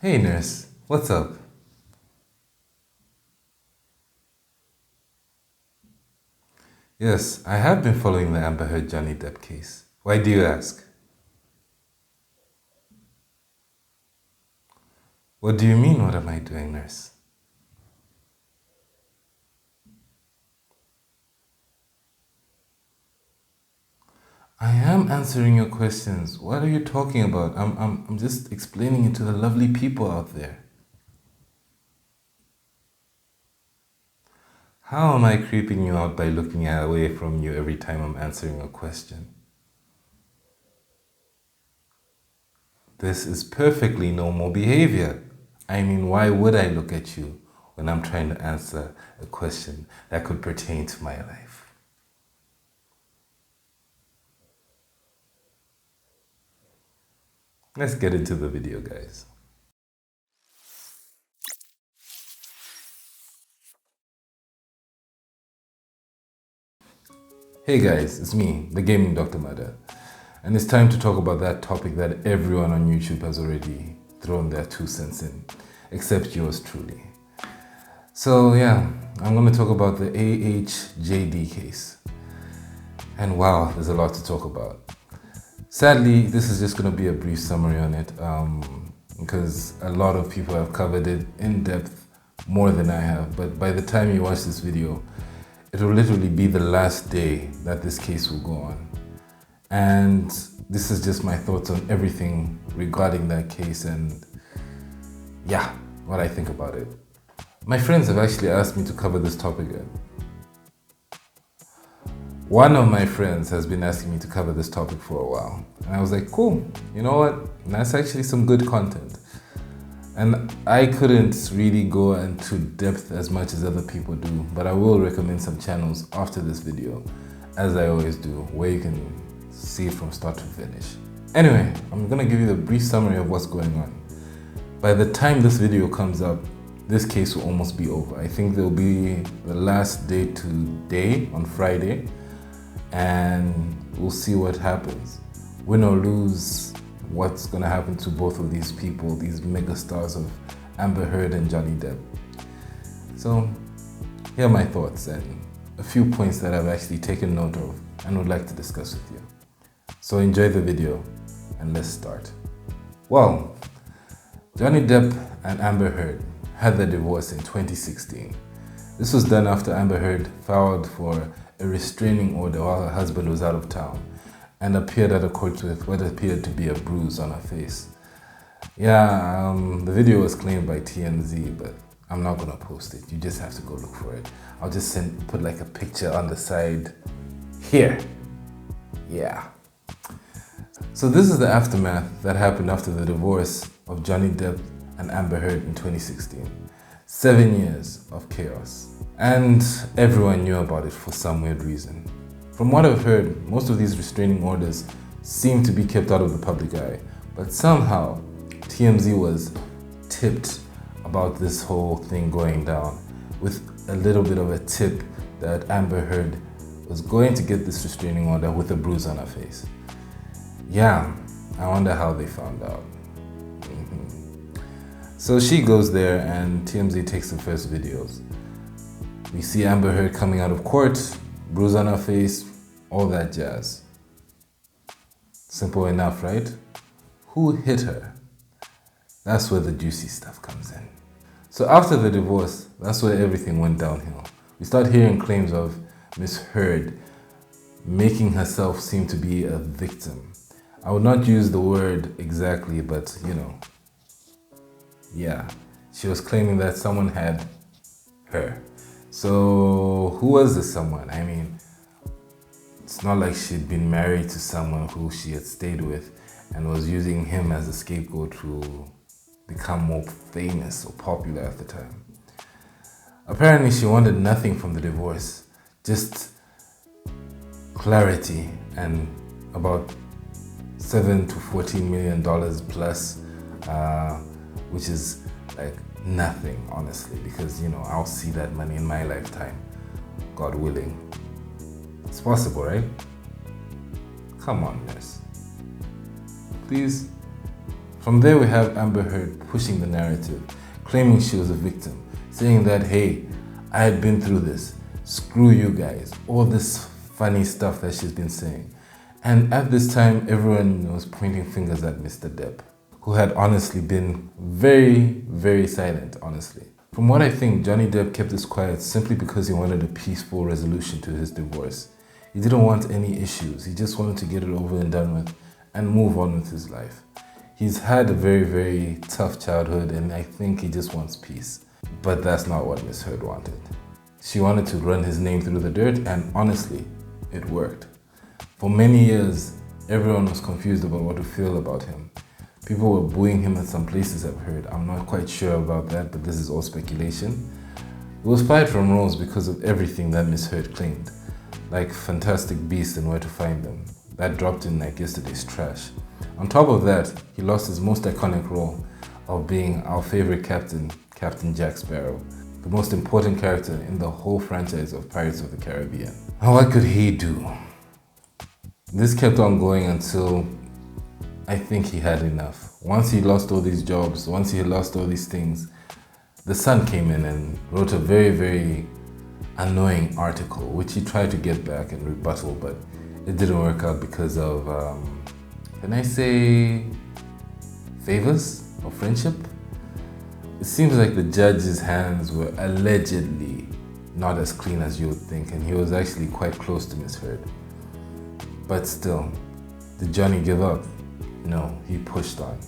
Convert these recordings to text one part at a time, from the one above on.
Hey nurse, what's up? Yes, I have been following the Amber Heard Johnny Depp case. Why do you ask? What do you mean, what am I doing, nurse? I am answering your questions. What are you talking about? I'm just explaining it to the lovely people out there. How am I creeping you out by looking away from you every time I'm answering a question? This is perfectly normal behavior. I mean, why would I look at you when I'm trying to answer a question that could pertain to my life? Let's get into the video, guys. Hey guys, it's me, the Gaming Dr. Mada, and it's time to talk about that topic that everyone on YouTube has already thrown their 2 cents in, except yours truly. So yeah, I'm going to talk about the AHJD case. And wow, there's a lot to talk about. Sadly, this is just going to be a brief summary on it, because a lot of people have covered it in depth more than I have. But by the time you watch this video, it will literally be the last day that this case will go on. And this is just my thoughts on everything regarding that case and yeah, what I think about it. My friends have actually asked me to cover this topic. One of my friends has been asking me to cover this topic for a while. And I was like, cool, you know what? That's actually some good content. And I couldn't really go into depth as much as other people do, but I will recommend some channels after this video, as I always do, where you can see it from start to finish. Anyway, I'm gonna give you the brief summary of what's going on. By the time this video comes up, this case will almost be over. I think there'll be the last day today, on Friday, and we'll see what happens. Win or lose, what's gonna happen to both of these people, these mega stars of Amber Heard and Johnny Depp. So here are my thoughts and a few points that I've actually taken note of and would like to discuss with you. So enjoy the video and let's start. Well, Johnny Depp and Amber Heard had their divorce in 2016. This was done after Amber Heard filed for a restraining order while her husband was out of town and appeared at a court with what appeared to be a bruise on her face. Yeah, the video was claimed by TMZ, but I'm not gonna post it. You just have to go look for it. I'll just put like a picture on the side here. Yeah. So this is the aftermath that happened after the divorce of Johnny Depp and Amber Heard in 2016. 7 years of chaos. And everyone knew about it for some weird reason. From what I've heard, most of these restraining orders seem to be kept out of the public eye, but somehow TMZ was tipped about this whole thing going down with a little bit of a tip that Amber Heard was going to get this restraining order with a bruise on her face. Yeah, I wonder how they found out. So she goes there and TMZ takes the first videos. We see Amber Heard coming out of court, bruise on her face, all that jazz. Simple enough, right? Who hit her? That's where the juicy stuff comes in. So after the divorce, that's where everything went downhill. We start hearing claims of Miss Heard making herself seem to be a victim. I would not use the word exactly, but you know, yeah, she was claiming that someone had her. So who was this someone? I mean, it's not like she'd been married to someone who she had stayed with and was using him as a scapegoat to become more famous or popular at the time. Apparently she wanted nothing from the divorce, just clarity and about $7 to $14 million plus, which is like nothing, honestly, because, you know, I'll see that money in my lifetime, God willing. It's possible, right? Come on, nurse. Please. From there, we have Amber Heard pushing the narrative, claiming she was a victim, saying that, hey, I had been through this, screw you guys, all this funny stuff that she's been saying. And at this time, everyone was pointing fingers at Mr. Depp, who had honestly been very, very silent, honestly. From what I think, Johnny Depp kept this quiet simply because he wanted a peaceful resolution to his divorce. He didn't want any issues. He just wanted to get it over and done with and move on with his life. He's had a very, very tough childhood, and I think he just wants peace. But that's not what Miss Heard wanted. She wanted to run his name through the dirt, and honestly, it worked. For many years, everyone was confused about what to feel about him. People were booing him at some places, I've heard. I'm not quite sure about that, but this is all speculation. He was fired from roles because of everything that Miss Heard claimed, like Fantastic Beasts and Where to Find Them. That dropped in like yesterday's trash. On top of that, he lost his most iconic role of being our favorite captain, Captain Jack Sparrow, the most important character in the whole franchise of Pirates of the Caribbean. And what could he do? This kept on going until I think he had enough. Once he lost all these jobs, once he lost all these things, The Sun came in and wrote a very, very annoying article, which he tried to get back and rebuttal, but it didn't work out because of, can I say, favors or friendship? It seems like the judge's hands were allegedly not as clean as you would think, and he was actually quite close to Miss Heard. But still, did Johnny give up? No, he pushed on.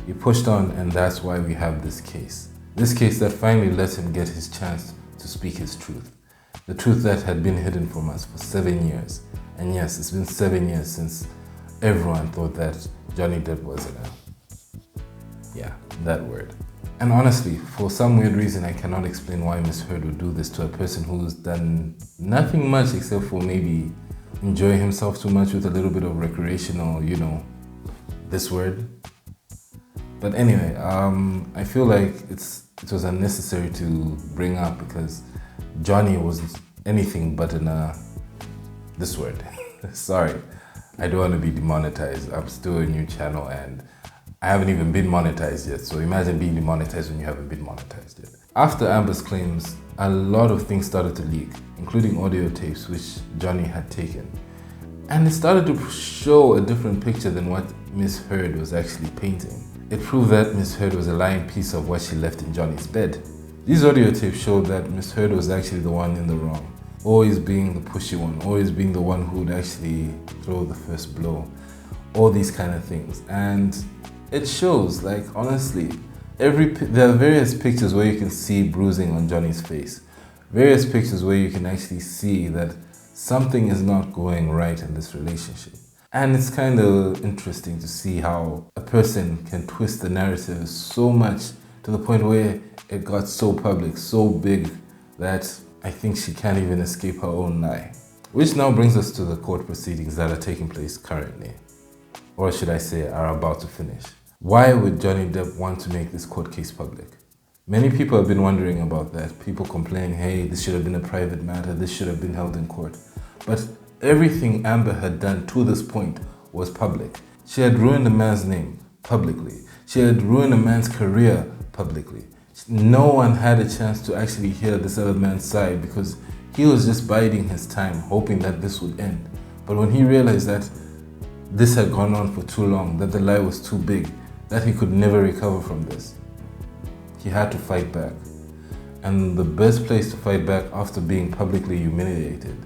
He pushed on, and that's why we have this case. This case that finally let him get his chance to speak his truth. The truth that had been hidden from us for 7 years. And yes, it's been 7 years since everyone thought that Johnny Depp was that word. And honestly, for some weird reason, I cannot explain why Miss Heard would do this to a person who's done nothing much except for maybe enjoy himself too much with a little bit of recreational, this word. But anyway, I feel like it was unnecessary to bring up because Johnny was anything but this word. Sorry, I don't want to be demonetized. I'm still a new channel and I haven't even been monetized yet. So imagine being demonetized when you haven't been monetized yet. After Amber's claims, a lot of things started to leak, including audio tapes which Johnny had taken. And it started to show a different picture than what Miss Heard was actually painting. It proved that Miss Heard was a lying piece of what she left in Johnny's bed. These audio tapes showed that Miss Heard was actually the one in the wrong, always being the pushy one, always being the one who would actually throw the first blow, all these kind of things. And it shows, like, honestly, there are various pictures where you can see bruising on Johnny's face, various pictures where you can actually see that something is not going right in this relationship. And it's kind of interesting to see how a person can twist the narrative so much to the point where it got so public, so big, that I think she can't even escape her own lie. Which now brings us to the court proceedings that are taking place currently. Or should I say, are about to finish. Why would Johnny Depp want to make this court case public? Many people have been wondering about that. People complaining, hey, this should have been a private matter, this should have been held in court. But everything Amber had done to this point was public. She had ruined a man's name publicly. She had ruined a man's career publicly. No one had a chance to actually hear this other man's side because he was just biding his time, hoping that this would end. But when he realized that this had gone on for too long, that the lie was too big, that he could never recover from this, he had to fight back. And the best place to fight back after being publicly humiliated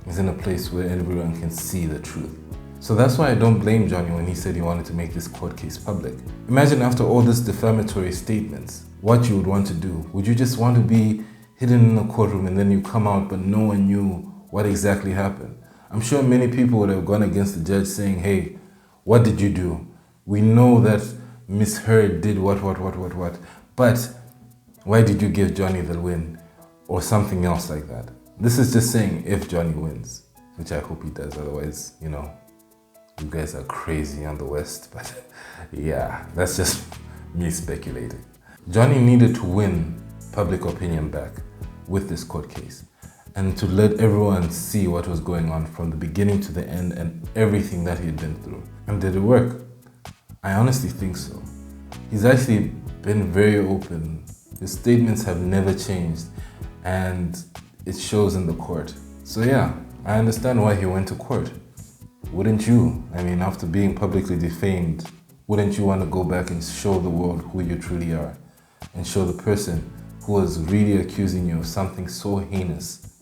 is in a place where everyone can see the truth. So that's why I don't blame Johnny when he said he wanted to make this court case public. Imagine after all these defamatory statements, what you would want to do. Would you just want to be hidden in a courtroom and then you come out but no one knew what exactly happened? I'm sure many people would have gone against the judge saying, hey, what did you do? We know that Miss Heard did what, but why did you give Johnny the win? Or something else like that. This is just saying if Johnny wins, which I hope he does, otherwise, you guys are crazy on the West, but yeah, that's just me speculating. Johnny needed to win public opinion back with this court case and to let everyone see what was going on from the beginning to the end and everything that he had been through. And did it work? I honestly think so. He's actually been very open. His statements have never changed, and it shows in the court. So yeah, I understand why he went to court. Wouldn't you? I mean, after being publicly defamed, wouldn't you want to go back and show the world who you truly are? And show the person who was really accusing you of something so heinous,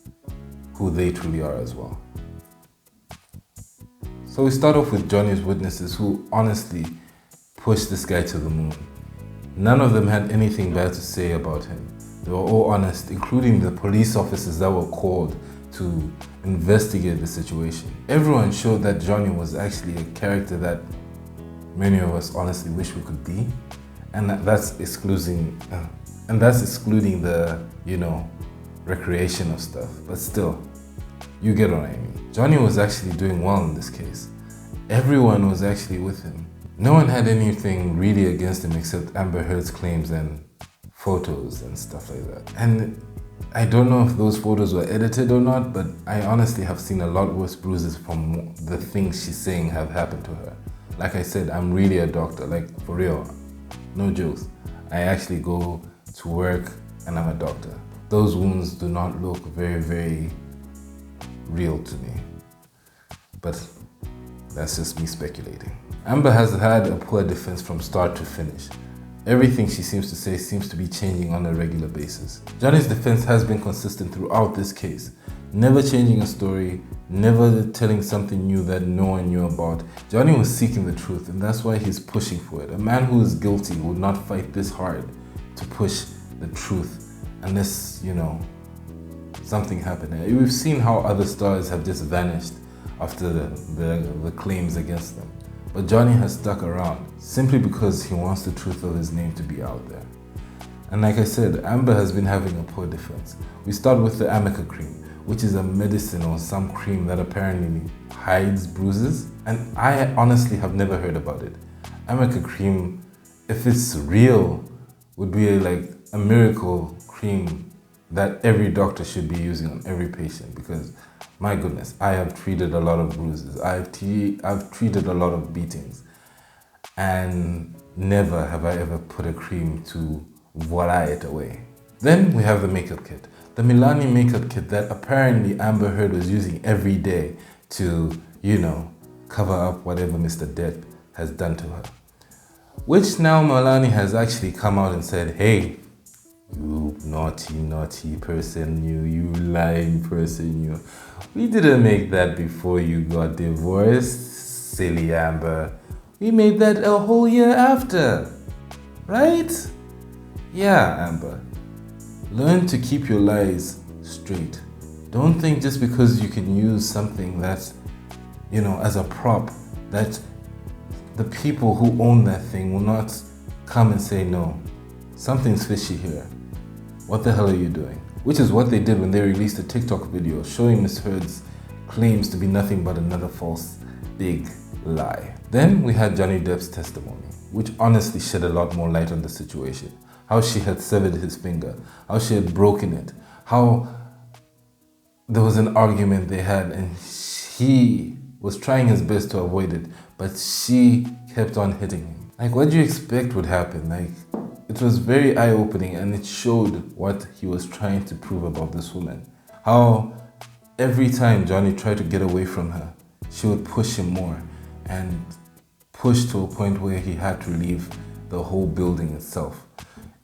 who they truly are as well. So we start off with Johnny's witnesses, who honestly pushed this guy to the moon. None of them had anything bad to say about him. They were all honest, including the police officers that were called to investigate the situation. Everyone showed that Johnny was actually a character that many of us honestly wish we could be, and that's excluding the, recreational stuff. But still, you get what I mean. Johnny was actually doing well in this case. Everyone was actually with him. No one had anything really against him except Amber Heard's claims and photos and stuff like that. And I don't know if those photos were edited or not, but I honestly have seen a lot worse bruises from the things she's saying have happened to her. Like I said, I'm really a doctor, like for real, no jokes. I actually go to work and I'm a doctor. Those wounds do not look very, very real to me. But that's just me speculating. Amber has had a poor defense from start to finish. Everything she seems to say seems to be changing on a regular basis. Johnny's defense has been consistent throughout this case, never changing a story, never telling something new that no one knew about. Johnny was seeking the truth, and that's why he's pushing for it. A man who is guilty would not fight this hard to push the truth unless, something happened. We've seen how other stars have just vanished after the claims against them. But Johnny has stuck around simply because he wants the truth of his name to be out there. And like I said, Amber has been having a poor defense. We start with the Amica cream, which is a medicine or some cream that apparently hides bruises. And I honestly have never heard about it. Amica cream, if it's real, would be like a miracle cream that every doctor should be using on every patient, because my goodness, I have treated a lot of bruises. I've treated a lot of beatings, and never have I ever put a cream to voila it away. Then we have the makeup kit. The Milani makeup kit that apparently Amber Heard was using every day to, cover up whatever Mr. Depp has done to her. Which now Milani has actually come out and said, hey, you naughty person, you lying person, you. We didn't make that before you got divorced, silly Amber. We made that a whole year after, right? Yeah, Amber. Learn to keep your lies straight. Don't think just because you can use something that's, as a prop, that the people who own that thing will not come and say, no, something's fishy here. What the hell are you doing? Which is what they did when they released a TikTok video showing Miss Heard's claims to be nothing but another false, big lie. Then we had Johnny Depp's testimony, which honestly shed a lot more light on the situation. How she had severed his finger, how she had broken it, how there was an argument they had and he was trying his best to avoid it, but she kept on hitting him. Like, what do you expect would happen? Like, it was very eye-opening, and it showed what he was trying to prove about this woman. How every time Johnny tried to get away from her, she would push him more and push to a point where he had to leave the whole building itself.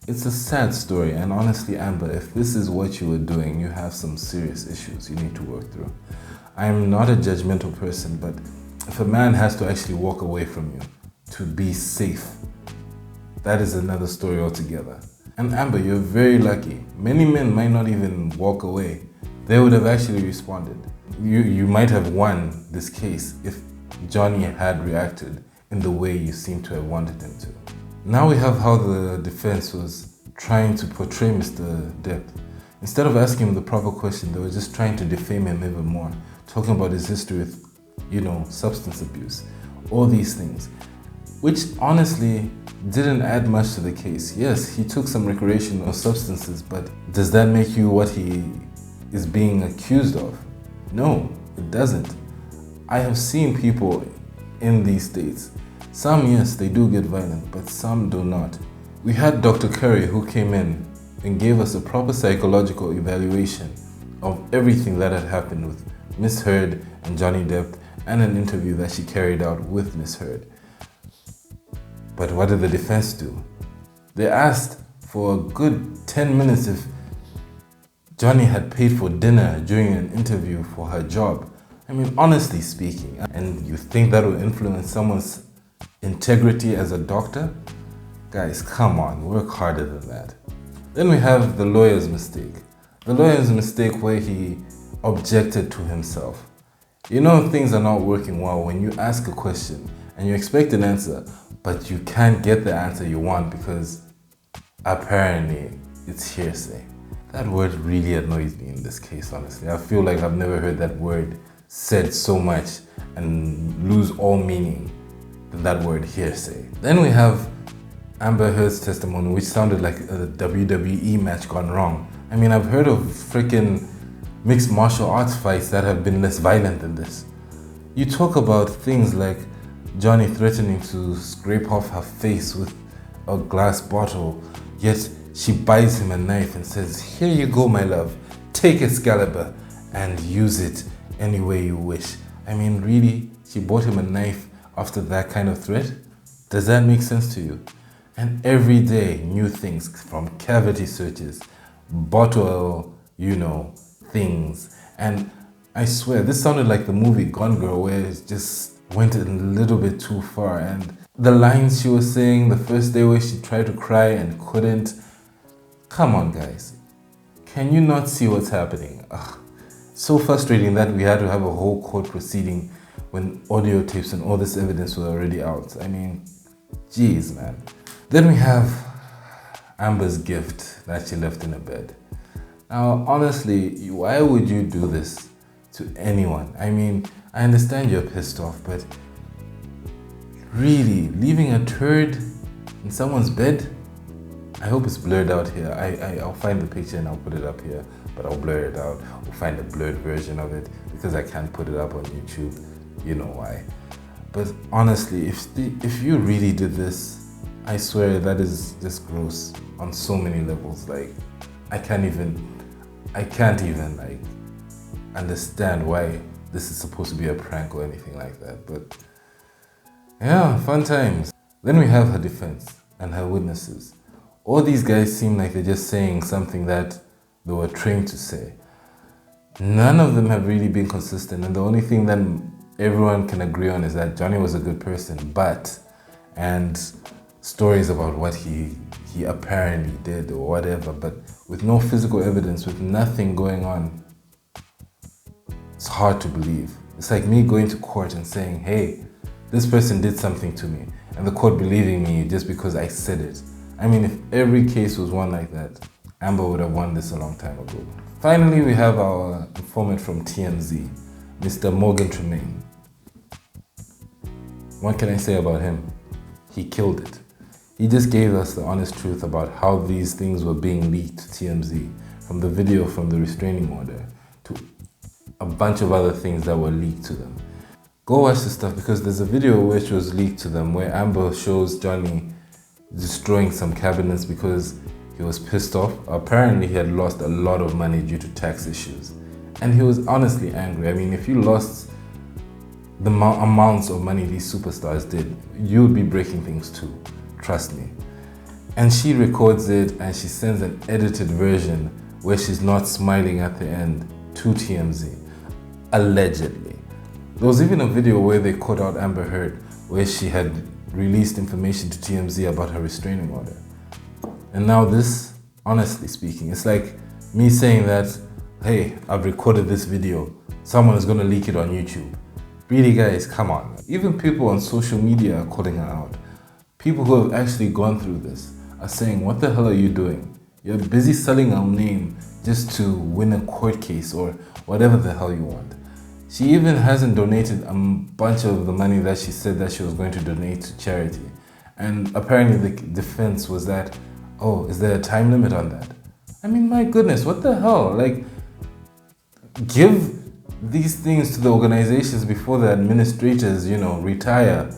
It's a sad story, and honestly, Amber, if this is what you were doing, you have some serious issues you need to work through. I'm not a judgmental person, but if a man has to actually walk away from you to be safe, that is another story altogether. And Amber, you're very lucky. Many men might not even walk away. They would have actually responded. You might have won this case if Johnny had reacted in the way you seem to have wanted him to. Now we have how the defense was trying to portray Mr. Depp. Instead of asking him the proper question, they were just trying to defame him even more, talking about his history with, substance abuse, all these things, which honestly didn't add much to the case. Yes, he took some recreational substances, but does that make you what he is being accused of? No, it doesn't. I have seen people in these states Some, yes, they do get violent, but some do not. We had Dr. Curry who came in and gave us a proper psychological evaluation of everything that had happened with Miss Heard and Johnny Depp, and an interview that she carried out with Miss Heard. But what did the defense do? They asked for a good 10 minutes if Johnny had paid for dinner during an interview for her job. I mean, honestly speaking, and you think that will influence someone's integrity as a doctor? Guys, come on, work harder than that. Then we have the lawyer's mistake. The lawyer's mistake where he objected to himself. You know things are not working well when you ask a question and you expect an answer, but you can't get the answer you want because apparently it's hearsay. That word really annoys me in this case, honestly. I feel like I've never heard that word said so much and lose all meaning than that word hearsay. Then we have Amber Heard's testimony, which sounded like a WWE match gone wrong. I mean, I've heard of freaking mixed martial arts fights that have been less violent than this. You talk about things like Johnny threatening to scrape off her face with a glass bottle, yet she buys him a knife and says, "Here you go, my love, take Excalibur and use it any way you wish." I mean, really? She bought him a knife after that kind of threat? Does that make sense to you? And every day, new things from cavity searches, bottle, things. And I swear, this sounded like the movie Gone Girl, where it just went a little bit too far. And the lines she was saying the first day where she tried to cry and couldn't. Come on, guys. Can you not see what's happening? Ugh. So frustrating that we had to have a whole court proceeding when audio tapes and all this evidence was already out. I mean, geez, man. Then we have Amber's gift that she left in her bed. Now, honestly, why would you do this to anyone? I mean, I understand you're pissed off, but really, leaving a turd in someone's bed? I hope it's blurred out here. I'll find the picture and I'll put it up here, but I'll blur it out. We'll find a blurred version of it because I can't put it up on YouTube. You know why. But honestly, if you really did this, I swear that is just gross on so many levels. Like, I can't even like understand why this is supposed to be a prank or anything like that. But yeah, fun times. Then we have her defense and her witnesses. All these guys seem like they're just saying something that they were trained to say. None of them have really been consistent, and the only thing that everyone can agree on is that Johnny was a good person, and stories about what he apparently did or whatever, but with no physical evidence, with nothing going on, it's hard to believe. It's like me going to court and saying, "Hey, this person did something to me," and the court believing me just because I said it. I mean, if every case was one like that, Amber would have won this a long time ago. Finally, we have our informant from TMZ, Mr. Morgan Tremaine. What can I say about him? He killed it. He just gave us the honest truth about how these things were being leaked to TMZ, from the video from the restraining order to a bunch of other things that were leaked to them. Go watch this stuff because there's a video which was leaked to them where Amber shows Johnny destroying some cabinets because he was pissed off. Apparently he had lost a lot of money due to tax issues, and he was honestly angry. I mean, if you lost the amounts of money these superstars did, you would be breaking things too, trust me. And she records it and she sends an edited version where she's not smiling at the end to TMZ, allegedly. There was even a video where they caught out Amber Heard where she had released information to TMZ about her restraining order. And now this, honestly speaking, it's like me saying that, "Hey, I've recorded this video, someone is gonna leak it on YouTube." Really, guys, come on. Even people on social media are calling her out. People who have actually gone through this are saying, "What the hell are you doing? You're busy selling our name just to win a court case or whatever the hell you want." She even hasn't donated a bunch of the money that she said that she was going to donate to charity. And apparently the defense was that, "Oh, is there a time limit on that?" I mean, my goodness, what the hell? Like, give these things to the organizations before the administrators, retire.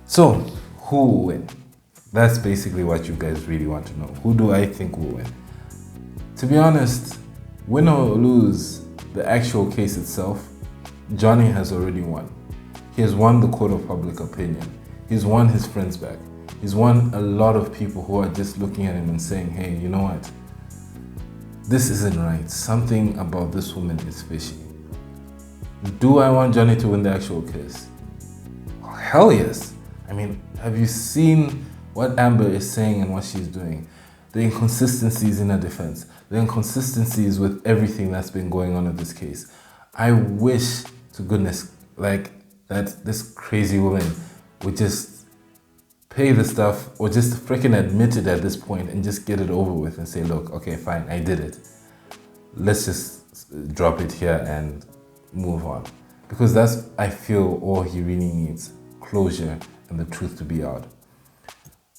So, who will win? That's basically what you guys really want to know. Who do I think will win? To be honest, win or lose the actual case itself, Johnny has already won. He has won the court of public opinion. He's won his friends back. He's won a lot of people who are just looking at him and saying, hey, you know what? This isn't right. Something about this woman is fishy. Do I want Johnny to win the actual case? Oh, hell yes. I mean, have you seen what Amber is saying and what she's doing? The inconsistencies in her defense, the inconsistencies with everything that's been going on in this case. I wish to goodness, like, that this crazy woman would just pay the stuff or just freaking admit it at this point and just get it over with and say, look, okay, fine, I did it. Let's just drop it here and move on. Because that's, I feel, all he really needs, closure and the truth to be out.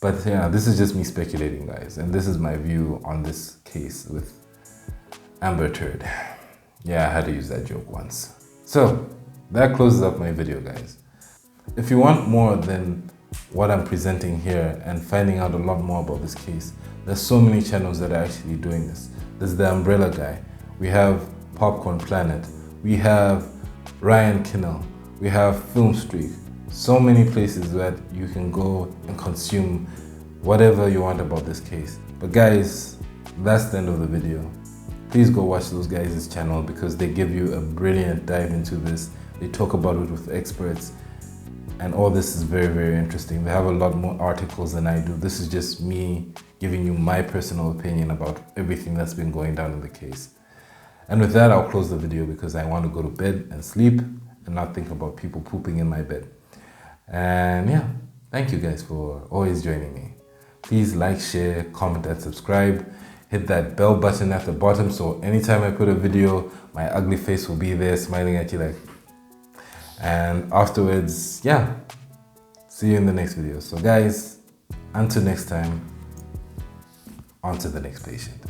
But yeah, this is just me speculating, guys, and this is my view on this case with Amber Turd. Yeah, I had to use that joke once. So, that closes up my video, guys. If you want more than what I'm presenting here and finding out a lot more about this case, there's so many channels that are actually doing this. There's The Umbrella Guy, we have Popcorn Planet, we have Ryan Kinnell, we have Film Streak. So many places that you can go and consume whatever you want about this case. But guys, that's the end of the video. Please go watch those guys' channel because they give you a brilliant dive into this. They talk about it with experts and all this is very, very interesting. They have a lot more articles than I do. This is just me giving you my personal opinion about everything that's been going down in the case. And with that, I'll close the video because I want to go to bed and sleep and not think about people pooping in my bed. And yeah, thank you guys for always joining me. Please like, share, comment, and subscribe. Hit that bell button at the bottom so anytime I put a video, my ugly face will be there smiling at you like. And afterwards, yeah, see you in the next video. So guys, until next time, on to the next patient.